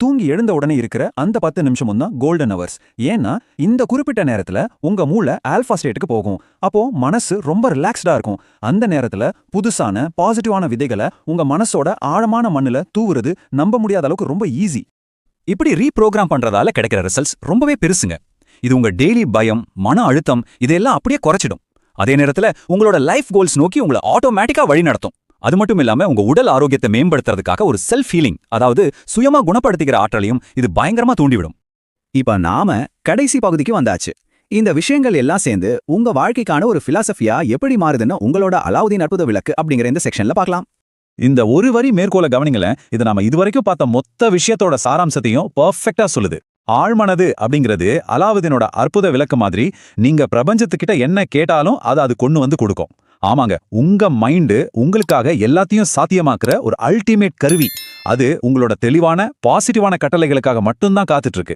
தூங்கி எழுந்த உடனே இருக்கிற அந்த 10 நிமிஷமும் தான் கோல்டன் ஹவர்ஸ். ஏன்னா இந்த குறிப்பிட்ட நேரத்துல உங்க மூளை ஆல்பா ஸ்டேட்டுக்கு போகும். அப்போ மனசு ரொம்ப ரிலாக்ஸ்டா இருக்கும். அந்த நேரத்துல புதுசான பாசிட்டிவான விதைகளை உங்க மனசோட ஆழமான மண்ணுல தூவுறது நம்ப முடியாத அளவுக்கு ரொம்ப ஈஸி. இப்படி ரீப்ரோகிராம் பண்றதால கிடைக்கிற ரிசல்ட்ஸ் ரொம்பவே பெருசுங்க. இது உங்க டெய்லி பயம், மன அழுத்தம் இதெல்லாம் அப்படியே குறைச்சிடும். அதே நேரத்துல உங்களோட லைஃப் கோல்ஸ் நோக்கி உங்களை ஆட்டோமேட்டிக்கா வழி நடத்தும். அது மட்டும் இல்லாம உங்க உடல் ஆரோக்கியத்தை மேம்படுத்துறதுக்காக ஒரு செல்ஃப் ஹீலிங், அதாவது சுயமா குணப்படுத்திக்கிற ஆற்றலையும் இது பயங்கரமா தூண்டிவிடும். இப்ப நாம கடைசி பகுதிக்கு வந்தாச்சு. இந்த விஷயங்கள் எல்லாம் சேர்ந்து உங்க வாழ்க்கைக்கான ஒரு பிலாசபியா எப்படி மாறுதுன்னு உங்களோட அலாவுதீன் அற்புத விளக்கு அப்படிங்கிற இந்த செக்ஷன்ல பார்க்கலாம். இந்த ஒரு வரி மேற்கோளை கவனிங்களேன். இது நாம இதுவரைக்கும் பார்த்த மொத்த விஷயத்தோட சாராம்சத்தையும் பெர்ஃபெக்ட்டா சொல்லுது. ஆழ்மனது அப்படிங்கிறது அலாவுதீனோட அற்புத விளக்கு மாதிரி. நீங்க பிரபஞ்சத்துக்கிட்ட என்ன கேட்டாலும் அது கொண்டு வந்து கொடுக்கும். ஆமாங்க, உங்க மைண்டு உங்களுக்காக எல்லாத்தையும் சாத்தியமாக்குற ஒரு அல்டிமேட் கருவி. அது உங்களோட தெளிவான பாசிட்டிவான கட்டளைகளுக்காக மட்டும்தான் காத்துட்டு இருக்கு.